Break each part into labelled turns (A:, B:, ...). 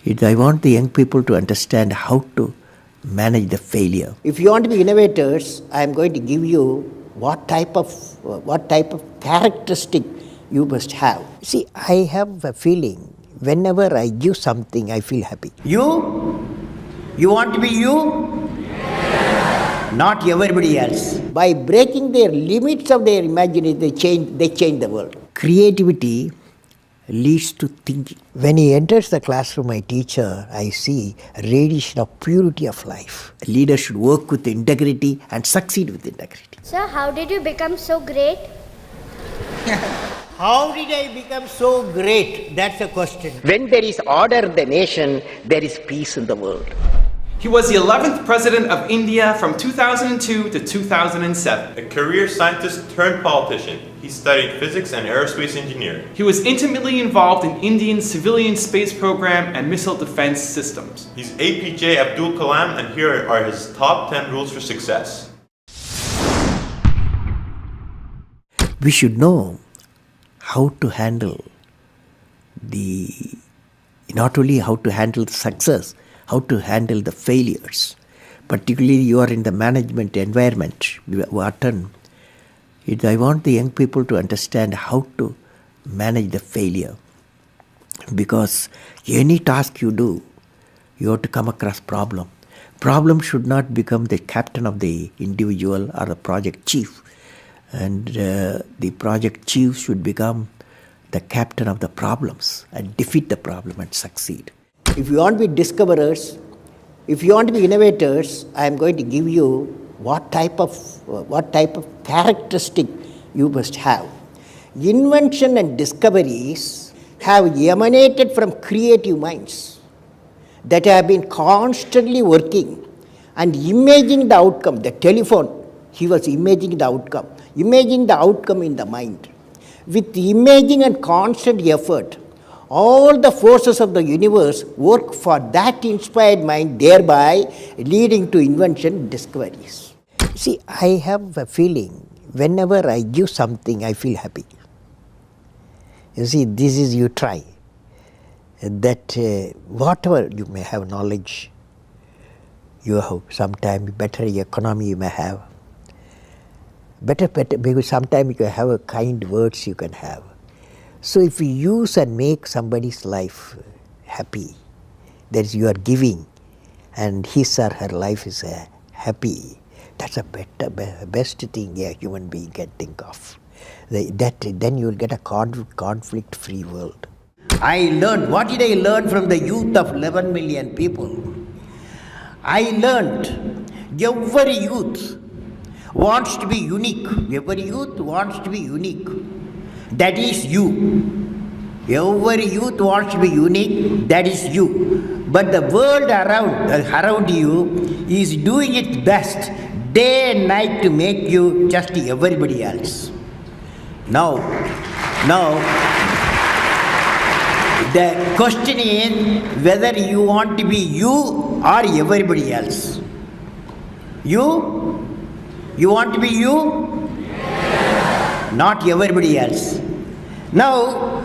A: I want the young people to understand how to manage the failure.
B: If you want to be innovators, I am going to give you what type of characteristic you must have. See, I have a feeling whenever I give something, I feel happy. You want to be you? Not everybody else. By breaking their limits of their imagination, they change the world. Creativity leads to thinking. When he enters the classroom, my teacher, I see a radiation of purity of life. A leader should work with integrity and succeed with integrity.
C: Sir, how did you become so great?
B: How did I become so great? That's the question.
D: When there is order in the nation, there is peace in the world.
E: He was the 11th President of India from 2002 to 2007.
F: A career scientist turned politician. He studied physics and aerospace engineering.
E: He was intimately involved in Indian civilian space program and missile defense systems.
F: He's APJ Abdulkalam, and here are his top 10 rules for success.
A: We should know how to handle not only how to handle the success, how to handle the failures. Particularly you are in the management environment, I want the young people to understand how to manage the failure. Because any task you do, you have to come across problem. Problem should not become the captain of the individual or the project chief. And the project chief should become the captain of the problems and defeat the problem and succeed.
B: If you want to be discoverers, if you want to be innovators, I am going to give you what type of characteristic you must have. Invention and discoveries have emanated from creative minds that have been constantly working and imagining the outcome. The telephone, he was imagining the outcome in the mind. With imaging and constant effort, all the forces of the universe work for that inspired mind, thereby leading to invention and discoveries. See, I have a feeling whenever I give something, I feel happy. You see, this is you try. That whatever you may have knowledge, you have sometimes better economy you may have. Better, because sometimes you can have a kind words you can have. So if you use and make somebody's life happy, that is you are giving, and his or her life is happy, that's a best thing a human being can think of. Then you will get a conflict-free world. What did I learn from the youth of 11 million people? I learned every youth wants to be unique. Every youth wants to be unique. That is you. Every youth wants to be unique. That is you. But the world around you is doing its best day and night to make you just everybody else. Now, the question is whether you want to be you or everybody else. You want to be you? Not everybody else. Now,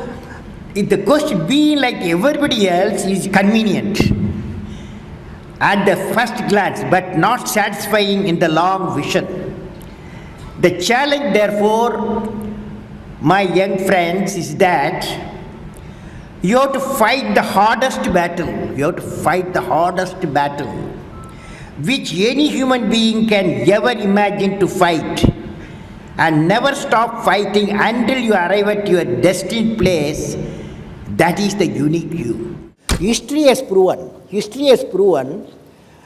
B: if the question being like everybody else is convenient at the first glance, but not satisfying in the long vision. The challenge, therefore, my young friends, is that you have to fight the hardest battle. You have to fight the hardest battle which any human being can ever imagine to fight, and never stop fighting until you arrive at your destined place. That is the unique you. History has proven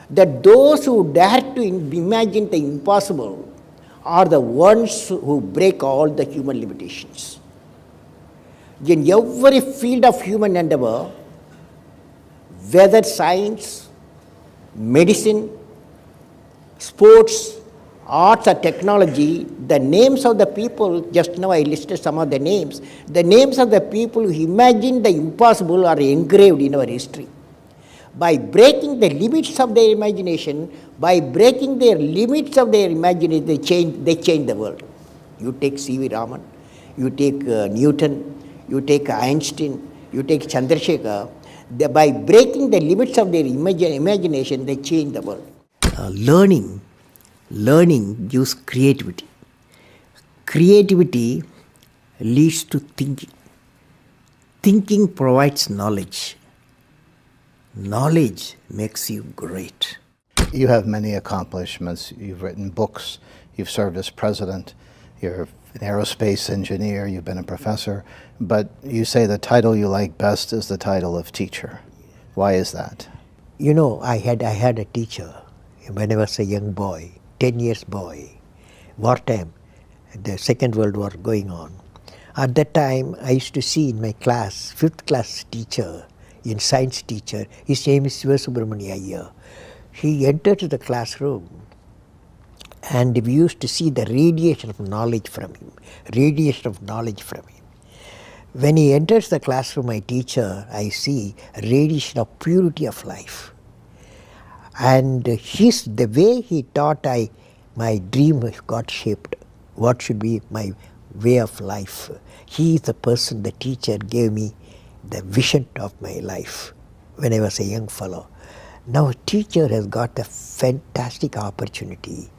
B: that those who dare to imagine the impossible are the ones who break all the human limitations. In every field of human endeavor, whether science, medicine, sports, arts or technology, the names of the people, just now I listed some of the names of the people who imagined the impossible are engraved in our history. By breaking the limits of their imagination, they change the world. You take C.V. Raman, you take Newton, you take Einstein, you take Chandrasekhar. By breaking the limits of their imagination, they change the world.
A: Learning gives creativity. Creativity leads to thinking. Thinking provides knowledge. Knowledge makes you great.
G: You have many accomplishments. You've written books. You've served as president. You're an aerospace engineer. You've been a professor. But you say the title you like best is the title of teacher. Why is that?
B: You know, I had a teacher when I was a young boy, 10 years boy, wartime, the Second World War going on. At that time, I used to see in my class, 5th class teacher, in science teacher, his name is Subramania Iyer. He entered the classroom and we used to see the radiation of knowledge from him, When he enters the classroom, my teacher, I see radiation of purity of life. And the way he taught, my dream got shaped. What should be my way of life? He is the person, the teacher gave me the vision of my life when I was a young fellow. Now a teacher has got a fantastic opportunity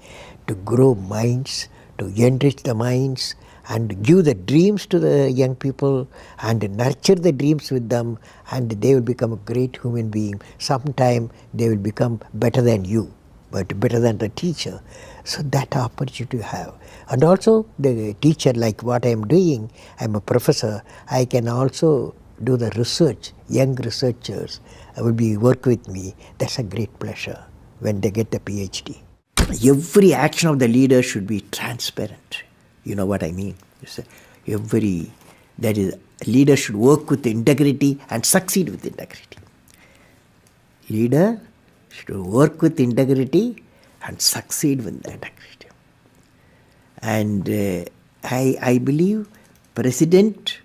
B: to grow minds, to enrich the minds, and give the dreams to the young people and nurture the dreams with them, and they will become a great human being. Sometime they will become better than you, but better than the teacher. So that opportunity you have. And also the teacher, like what I am doing, I am a professor, I can also do the research. Young researchers will work with me. That's a great pleasure when they get the PhD.
A: Every action of the leader should be transparent. You know what I mean? Leader should work with integrity and succeed with integrity. Leader should work with integrity and succeed with integrity. And I believe President,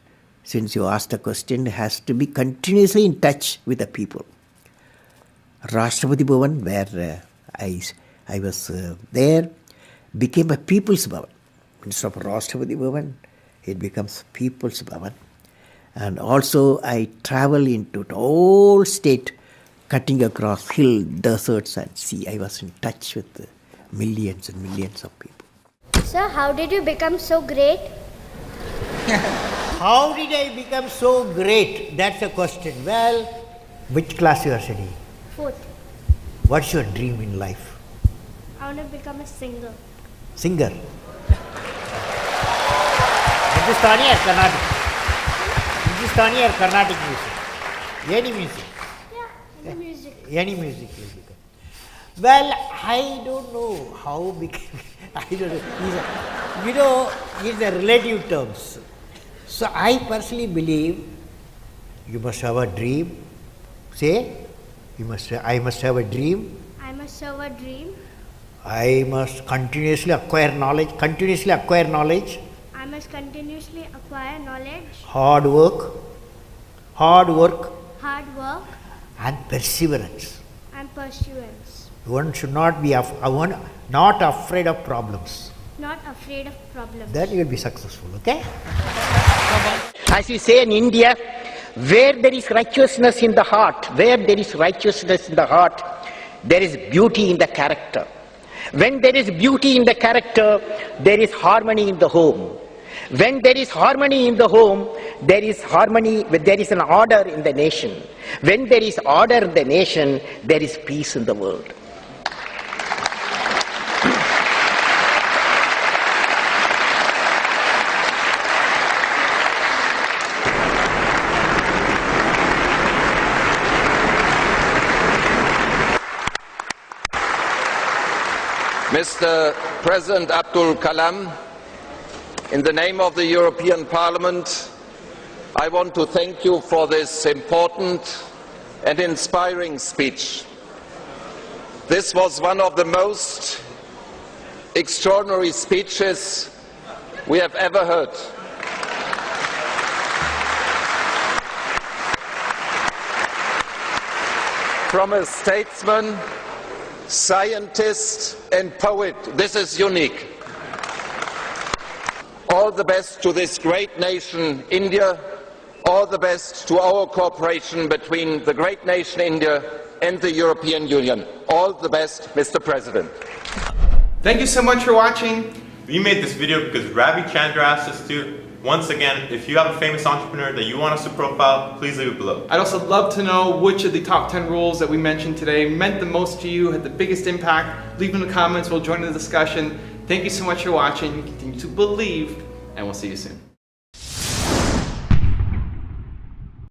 A: since you asked the question, has to be continuously in touch with the people. Rashtrapati Bhavan, where I was there, became a People's Bhavan. Instead of Rashtrapati Bhavan, it becomes People's Bhavan. And also I travel into the whole state, cutting across hill, deserts and sea. I was in touch with millions and millions of people.
C: Sir, how did you become so great?
B: How did I become so great? That's the question. Well, which class you are studying?
C: 4th.
B: What's your dream in life?
C: I want to become a singer.
B: Singer. Hindustani or Carnatic? Hindustani or Carnatic music? Any music?
C: Yeah, any music.
B: Any music will become. Well, I don't know how became. I don't know. These are relative terms. So I personally believe you must have a dream. Say, I must have a dream.
C: I must have a dream.
B: I must continuously acquire knowledge.
C: I must continuously acquire knowledge.
B: Hard work.
C: Hard work.
B: And perseverance.
C: And pursuance.
B: One should not be not afraid of problems.
C: Not afraid of problems.
B: Then you will be successful, okay?
D: As we say in India, where there is righteousness in the heart, there is beauty in the character. When there is beauty in the character, there is harmony in the home. When there is harmony in the home, there is an order in the nation. When there is order in the nation, there is peace in the world.
H: Mr. President Abdulkalam, in the name of the European Parliament, I want to thank you for this important and inspiring speech. This was one of the most extraordinary speeches we have ever heard. From a statesman, scientist and poet, this is unique. All the best to this great nation, India. all the best to our cooperation between the great nation India and the European Union. All the best, Mr. President.
E: Thank you so much for watching.
F: We made this video because Ravi Chandra asked us to. Once again, if you have a famous entrepreneur that you want us to profile, please leave it below.
E: I'd also love to know which of the top 10 rules that we mentioned today meant the most to you, had the biggest impact. Leave in the comments, we'll join in the discussion. Thank you so much for watching. Continue to believe, and we'll see you soon.